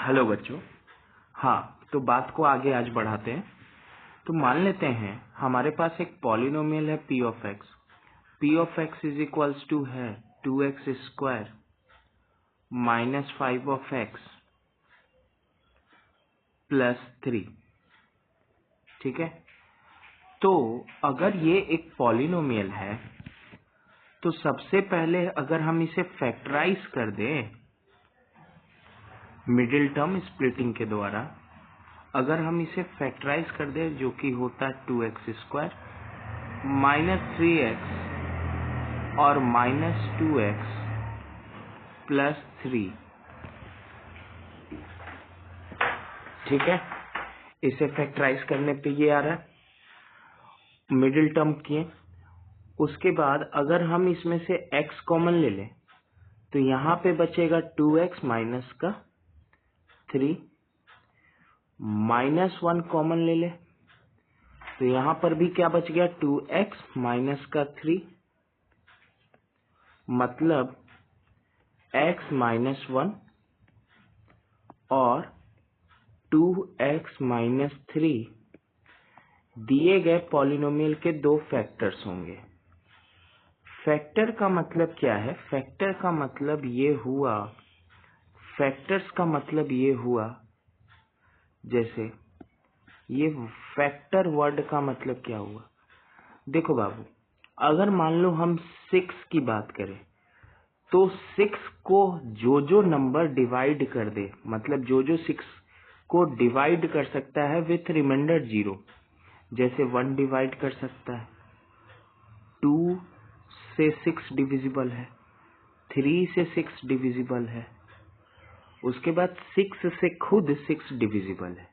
Hello बच्चों। हाँ, तो बात को आगे आज बढ़ाते हैं। तो मान लेते हैं हमारे पास एक पॉलिनोमियल है p of x. P of x is equals to है 2x square minus 5 of x plus 3। ठीक है। तो अगर ये एक पॉलिनोमियल है तो सबसे पहले अगर हम इसे फैक्टराइज कर दें मिडिल टर्म स्प्लिटिंग के द्वारा, अगर हम इसे फैक्टराइज कर दें जो कि होता है 2x स्क्वायर माइनस 3x और माइनस 2x प्लस 3। ठीक है, इसे फैक्टराइज करने पे ये आ रहा है, मिडिल टर्म किए। उसके बाद अगर हम इसमें से x कॉमन ले लें तो यहाँ पे बचेगा 2x माइनस का 3, माइनस 1 कॉमन ले ले तो यहाँ पर भी क्या बच गया 2x माइनस का 3, मतलब x माइनस 1 और 2x माइनस 3 दिए गए पॉलिनोमियल के दो फैक्टर्स होंगे। फैक्टर का मतलब क्या है? फैक्टर का मतलब ये हुआ, फैक्टर्स का मतलब ये हुआ, जैसे ये फैक्टर वर्ड का मतलब क्या हुआ? देखो बाबू, अगर मान लो हम 6 की बात करें तो 6 को जो नंबर डिवाइड कर दे, मतलब जो 6 को डिवाइड कर सकता है विथ रिमाइंडर 0, जैसे 1 डिवाइड कर सकता है, 2 से 6 डिविजिबल है, 3 से 6 डिविजिबल है, उसके बाद 6 से खुद 6 डिविजिबल है।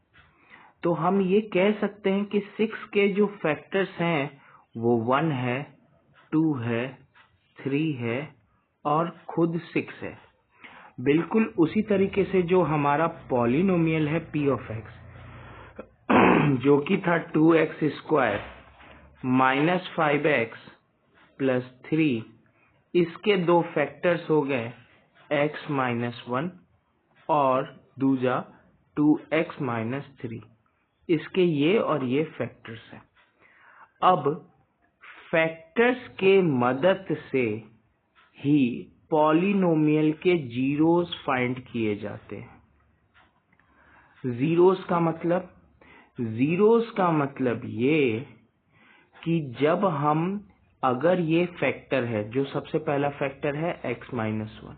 तो हम ये कह सकते हैं कि 6 के जो फैक्टर्स हैं वो 1 है, 2 है, 3 है और खुद 6 है। बिल्कुल उसी तरीके से जो हमारा पॉलिनोमियल है पी ऑफ एक्स, जो कि था 2x square minus 5x plus 3, इसके दो फैक्टर्स हो गए x माइनस 1 और दूजा 2x माइनस 3। इसके ये और ये फैक्टर्स हैं। अब फैक्टर्स के मदद से ही पॉलिनोमियल के जीरोस फाइंड किए जाते हैं। जीरोस का मतलब, जीरोस का मतलब ये कि जब हम, अगर ये फैक्टर है, जो सबसे पहला फैक्टर है x माइनस 1,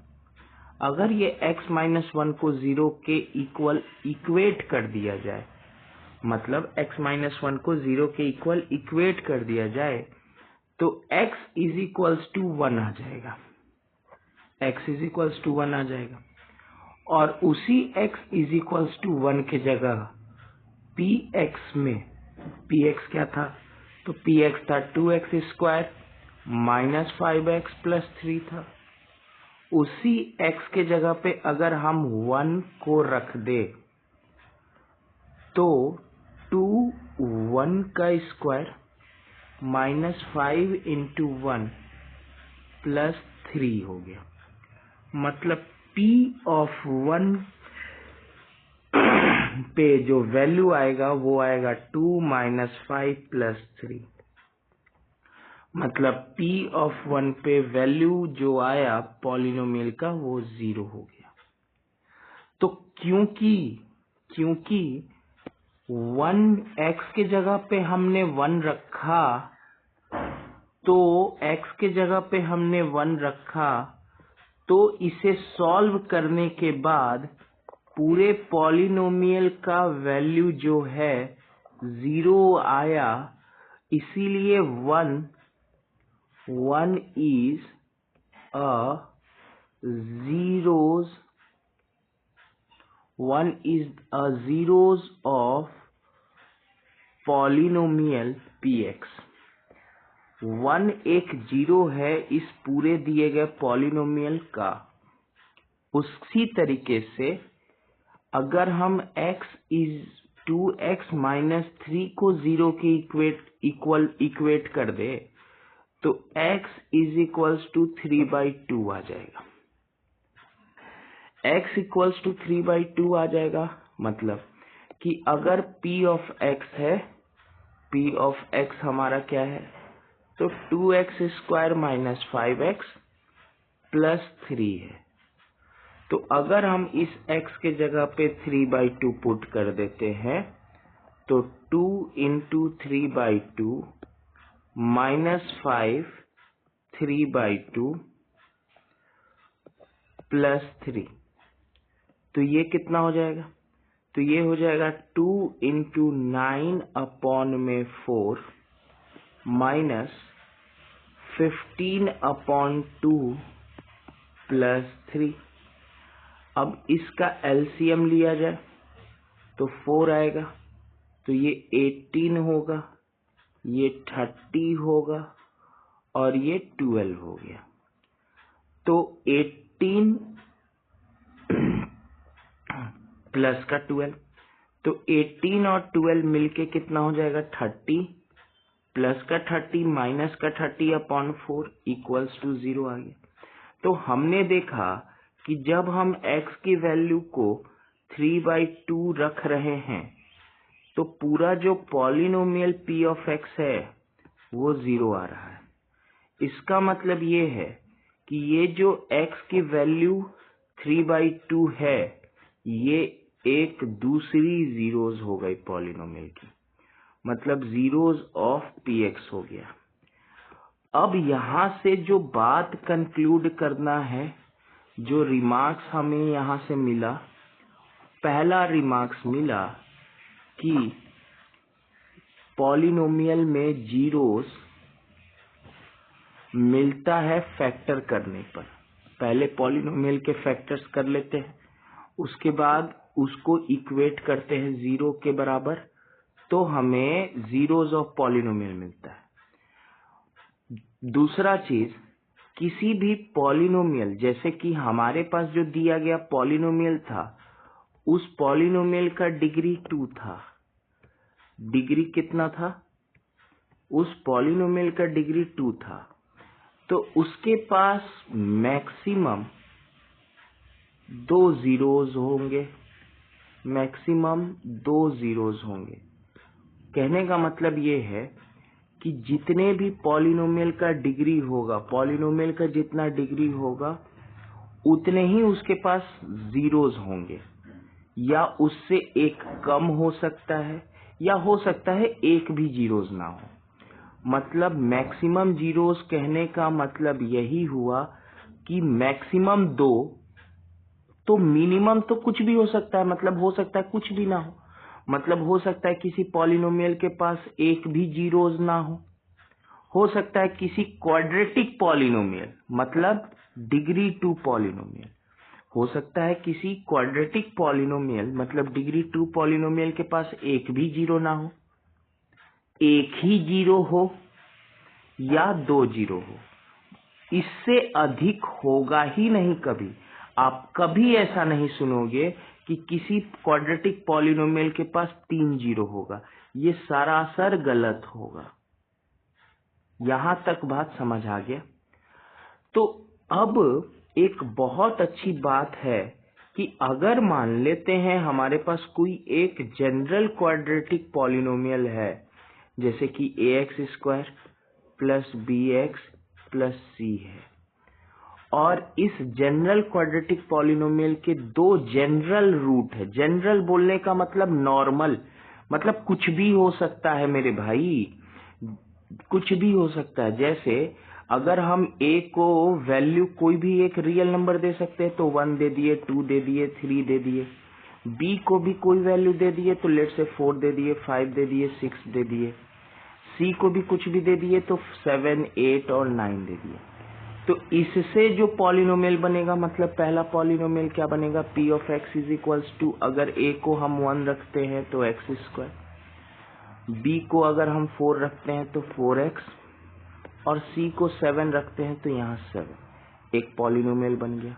अगर ये x माइनस 1 को 0 के इक्वल इक्वेट कर दिया जाए, मतलब x माइनस 1 को 0 के इक्वल इक्वेट कर दिया जाए तो x इज इक्वल्स टू 1 आ जाएगा, x इज इक्वल्स टू 1 आ जाएगा। और उसी x इज इक्वल्स टू 1 के जगह px में, px क्या था? तो px था 2x square minus 5x plus 3 था। उसी x के जगह पे अगर हम 1 को रख दे तो 2 1 का स्क्वायर माइनस 5 इंटू 1 प्लस 3 हो गया, मतलब p ऑफ 1 पे जो वैल्यू आएगा वो आएगा 2 माइनस 5 प्लस 3, मतलब p ऑफ 1 पे वैल्यू जो आया पॉलिनोमियल का वो 0 हो गया। तो क्योंकि 1 x के जगह पे हमने 1 रखा, तो x के जगह पे हमने 1 रखा, तो इसे सॉल्व करने के बाद पूरे पॉलिनोमियल का वैल्यू जो है 0 आया, इसीलिए 1 is a zeros, 1 is a zeros of polynomial px। 1 एक जीरो है इस पूरे दिए गए पॉलिनोमियल का। उसी तरीके से अगर हम x इज 2x माइनस 3 को 0 के इक्वल इक्वेट कर दे तो x इज इक्वल्स टू 3/2 आ जाएगा। x इक्वल्स टू 3/2 आ जाएगा। मतलब कि अगर p ऑफ x है, p ऑफ x हमारा क्या है, तो 2x² माइनस 5x प्लस 3 है। तो अगर हम इस x के जगह पे 3/2 पुट कर देते हैं तो 2 इंटू 3/2 माइनस 5 3/2 प्लस 3, तो ये कितना हो जाएगा, तो ये हो जाएगा 2 इंटू 9/4 माइनस 15/2 प्लस 3। अब इसका एलसीएम लिया जाए तो 4 आएगा, तो ये 18 होगा, ये 30 होगा और ये 12 हो गया। तो 18 प्लस का 12, तो 18 और 12 मिलके कितना हो जाएगा 30, प्लस का 30 माइनस का 30/4 इक्वल्स टू 0 आ गया। तो हमने देखा कि जब हम x की वैल्यू को 3/2 रख रहे हैं तो पूरा जो पॉलिनोमियल p ऑफ x है वो 0 आ रहा है। इसका मतलब ये है कि ये जो x की वैल्यू 3/2 है ये एक दूसरी जीरोस हो गई पॉलिनोमियल की, मतलब जीरोस ऑफ px हो गया। अब यहां से जो बात कंक्लूड करना है, जो रिमार्क्स हमें यहां से मिला, पहला रिमार्क्स मिला कि पॉलिनोमियल में जीरोस मिलता है फैक्टर करने पर। पहले पॉलिनोमियल के फैक्टर्स कर लेते हैं, उसके बाद उसको इक्वेट करते हैं 0 के बराबर, तो हमें जीरोस ऑफ पॉलिनोमियल मिलता है। दूसरा चीज, किसी भी पॉलिनोमियल, जैसे कि हमारे पास जो दिया गया पॉलिनोमियल था उस पॉलिनोमियल का डिग्री 2 था। डिग्री कितना था, उस पॉलिनोमियल का डिग्री 2 था, तो उसके पास मैक्सिमम 2 जीरोस होंगे, मैक्सिमम 2 जीरोस होंगे। कहने का मतलब ये है कि जितने भी पॉलिनोमियल का डिग्री होगा, पॉलिनोमियल का जितना डिग्री होगा उतने ही उसके पास जीरोस होंगे, या उससे एक कम हो सकता है या हो सकता है एक भी जीरोस ना हो। मतलब मैक्सिमम जीरोस कहने का मतलब यही हुआ कि मैक्सिमम 2, तो मिनिमम तो कुछ भी हो सकता है, मतलब हो सकता है कुछ भी ना हो, मतलब हो सकता है किसी पॉलिनोमियल के पास एक भी जीरोस ना हो सकता है किसी क्वाड्रेटिक पॉलिनोमियल, मतलब डिग्री 2 पॉलिनोमियल, हो सकता है किसी क्वाड्रेटिक पॉलिनोमियल मतलब डिग्री 2 पॉलिनोमियल के पास एक भी जीरो ना हो, एक ही जीरो हो या 2 जीरो हो, इससे अधिक होगा ही नहीं। कभी आप कभी ऐसा नहीं सुनोगे कि किसी क्वाड्रेटिक पॉलिनोमियल के पास 3 जीरो होगा, ये सरासर गलत होगा। यहां तक बात समझ आ गया। तो अब एक बहुत अच्छी बात है कि अगर मान लेते हैं हमारे पास कोई एक जनरल क्वाड्रेटिक पॉलिनोमियल है, जैसे कि ax² plus bx plus c है, और इस जनरल क्वाड्रेटिक पॉलिनोमियल के 2 जनरल रूट है। जनरल बोलने का मतलब नॉर्मल, मतलब कुछ भी हो सकता है मेरे भाई, कुछ भी हो सकता है। जैसे अगर हम a को वैल्यू कोई भी एक रियल नंबर दे सकते हैं तो 1 दे दिए, 2 दे दिए, 3 दे दिए। b को भी कोई वैल्यू दे दिए तो लेट से 4 दे दिए, 5 दे दिए, 6 दे दिए। c को भी कुछ भी दे दिए तो 7, 8 और 9 दे दिए। तो इससे जो पॉलिनोमियल बनेगा, मतलब पहला पॉलिनोमियल क्या बनेगा, p of x is equals to, अगर a को हम 1 रखते हैं तो x², b को अगर हम 4 रखते हैं तो 4x, और c को 7 रखते हैं तो यहाँ 7, एक पॉलिनोमियल बन गया।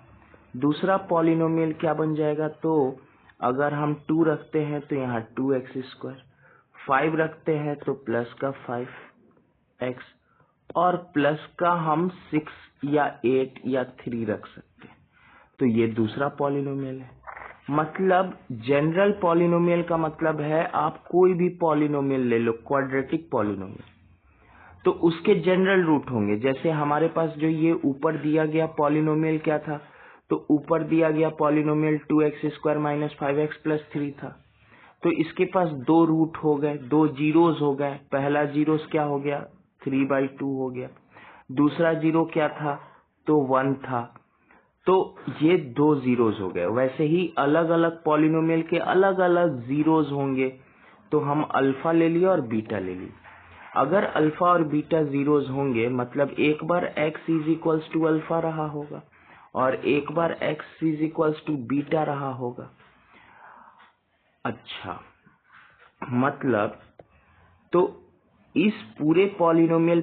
दूसरा पॉलिनोमियल क्या बन जाएगा, तो अगर हम 2 रखते हैं तो यहाँ 2x², 5 रखते हैं तो प्लस का 5x, और प्लस का हम 6 या 8 या 3 रख सकते हैं। तो ये दूसरा पॉलिनोमियल है। मतलब जनरल पॉलिनोमियल का मतलब है आप कोई भी पॉलिनोमियल ले लो, क्वाड्रेटिक पॉलिनोमियल, तो उसके जनरल रूट होंगे। जैसे हमारे पास जो ये ऊपर दिया गया पॉलिनोमियल क्या था, तो ऊपर दिया गया पॉलिनोमियल 2x² - 5x+3 था। तो इसके पास दो रूट हो गए, दो जीरोस हो गए। पहला जीरोस क्या हो गया, 3/2 हो गया। दूसरा जीरो क्या था, तो 1 था। तो ये दो जीरोस हो गए। वैसे ही अलग अलग पॉलिनोमियल के अलग अलग जीरोस होंगे। तो हम अल्फा ले लिया और बीटा ले लिया। अगर अल्फा और बीटा जीरोस होंगे मतलब एक बार x = अल्फा रहा होगा और एक बार x = बीटा रहा होगा। अच्छा, मतलब तो इस पूरे पॉलिनोमियल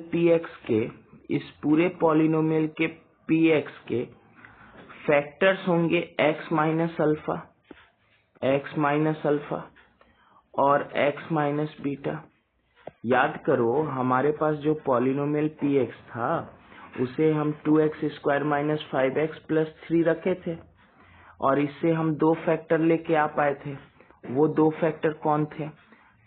px के फैक्टर्स होंगे x अल्फा और x बीटा। याद करो हमारे पास जो पॉलिनोमियल px था उसे हम 2x² - 5x+3 रखे थे और इससे हम दो फैक्टर लेके आ पाए थे। वो दो फैक्टर कौन थे,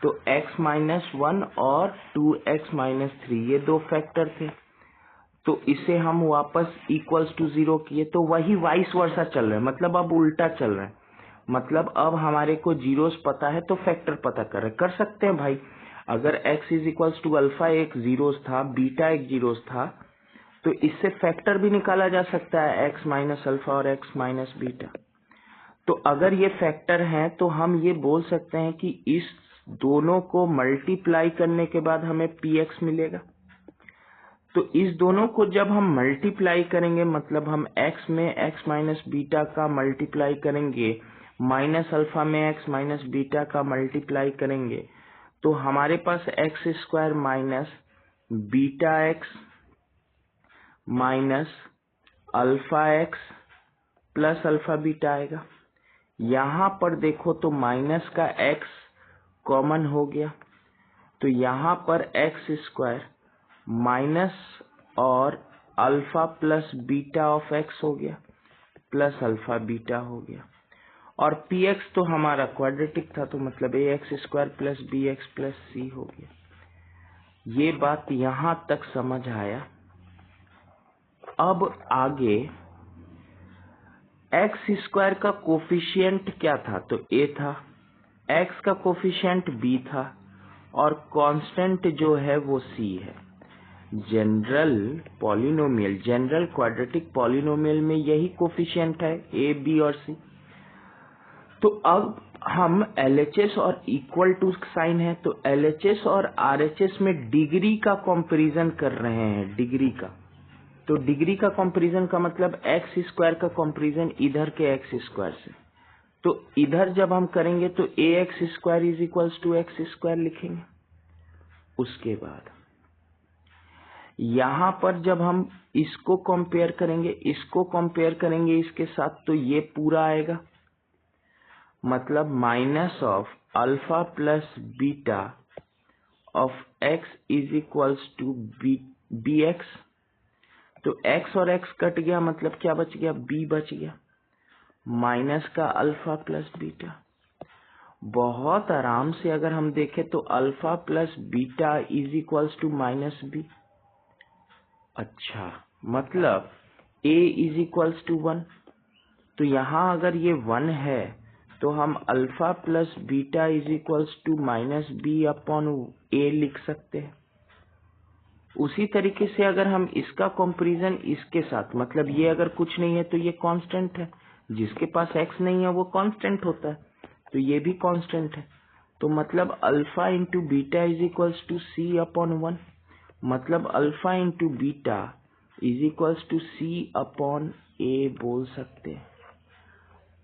तो x-1 और 2x-3, ये दो फैक्टर थे। तो इसे हम वापस =0 किए, तो वही वाइस वर्सा चल रहा है, मतलब अब उल्टा चल रहा है। मतलब अब हमारे को जीरोस पता है तो फैक्टर पता कर सकते हैं भाई। अगर x = अल्फा एक जीरोस था, बीटा एक जीरोस था, तो इससे फैक्टर भी निकाला जा सकता है x- अल्फा और x- बीटा। तो अगर ये फैक्टर हैं तो हम ये बोल सकते हैं कि इस दोनों को मल्टीप्लाई करने के बाद हमें px मिलेगा। तो इस दोनों को जब हम मल्टीप्लाई करेंगे मतलब हम x में x- बीटा का मल्टीप्लाई करेंगे, माइनस अल्फा में x- बीटा का मल्टीप्लाई करेंगे, तो हमारे पास x² - beta x minus alpha x plus alpha beta आएगा। यहाँ पर देखो तो माइनस का x कॉमन हो गया, तो यहाँ पर x² माइनस और alpha plus beta of x हो गया प्लस अल्फा बीटा हो गया। और px तो हमारा क्वाड्रेटिक था, तो मतलब ax² plus bx plus c हो गया। ये बात यहाँ तक समझ आया। अब आगे x² का कोफिशिएंट क्या था, तो a था, x का कोफिशिएंट b था और कांस्टेंट जो है वो c है। जनरल क्वाड्रेटिक पॉलिनोमियल में यही कोफिशिएंट है a b और c। तो अब हम LHS और इक्वल टू साइन है, तो LHS और RHS में डिग्री का कंपैरिजन कर रहे हैं, डिग्री का। तो डिग्री का कंपैरिजन का मतलब x² का कंपैरिजन इधर के x² से। तो इधर जब हम करेंगे तो ax² = x² लिखेंगे। उसके बाद यहाँ पर जब हम इसको कंपेयर करेंगे इसके साथ, तो ये पूरा आएगा, मतलब minus of alpha plus beta of x = bx। तो x और x कट गया, मतलब क्या बच गया, b बच गया, माइनस का अल्फा प्लस बीटा। बहुत आराम से अगर हम देखें तो अल्फा प्लस बीटा = -b। अच्छा, मतलब a = 1। तो यहाँ अगर ये 1 है तो हम अल्फा प्लस बीटा = -b/a लिख सकते हैं। उसी तरीके से अगर हम इसका कंपैरिजन इसके साथ, मतलब ये अगर कुछ नहीं है तो ये कांस्टेंट है, जिसके पास x नहीं है वो कांस्टेंट होता है, तो ये भी कांस्टेंट है। तो मतलब अल्फा इंटू बीटा c/1, मतलब अल्फा इंटू बीटा c/a बोल सकते हैं।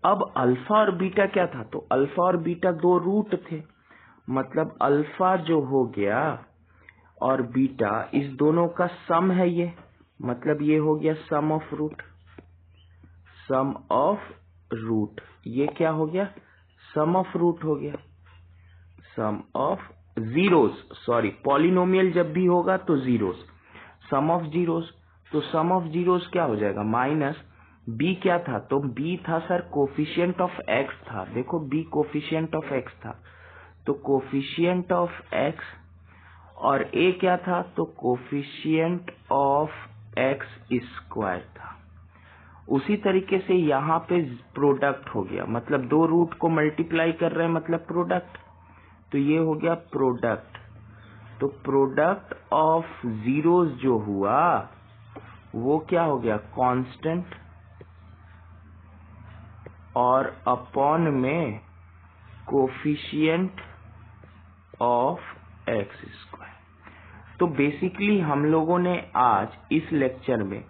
अब अल्फा और बीटा क्या था, तो अल्फा और बीटा दो रूट थे, मतलब अल्फा जो हो गया और बीटा इस दोनों का सम है ये, मतलब ये हो गया सम ऑफ रूट। ये क्या हो गया, सम ऑफ रूट हो गया, सम ऑफ जीरोस। सॉरी, पॉलिनोमियल जब भी होगा तो जीरोस, सम ऑफ जीरोस। तो सम ऑफ जीरोस क्या हो जाएगा, माइनस बी क्या था? तो बी था सर कोफिशिएंट ऑफ एक्स था। देखो बी कोफिशिएंट ऑफ एक्स था, तो कोफिशिएंट ऑफ एक्स, और ए क्या था? तो कोफिशिएंट ऑफ एक्स स्क्वायर था। उसी तरीके से यहाँ पे प्रोडक्ट हो गया, मतलब दो रूट को मल्टीप्लाई कर रहे हैं मतलब प्रोडक्ट, तो ये हो गया प्रोडक्ट। तो प्रोडक्ट ऑफ जीरोस जो हुआ वो क्या हो गया? कांस्टेंट, और अपॉन में कोफिशिएंट ऑफ एक्स स्क्वायर। तो बेसिकली हम लोगों ने आज इस लेक्चर में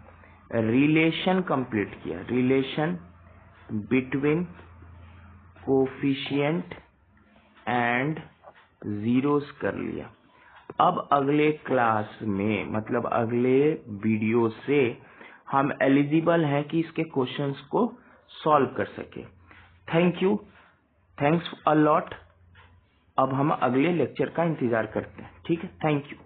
रिलेशन कंप्लीट किया, relation between coefficient and zeros कर लिया। अब अगले क्लास में मतलब अगले वीडियो से हम एलिजिबल हैं कि इसके क्वेश्चंस को सॉल्व कर सके। Thank you, thanks a lot. अब हम अगले लेक्चर का इंतजार करते हैं, ठीक है? Thank you.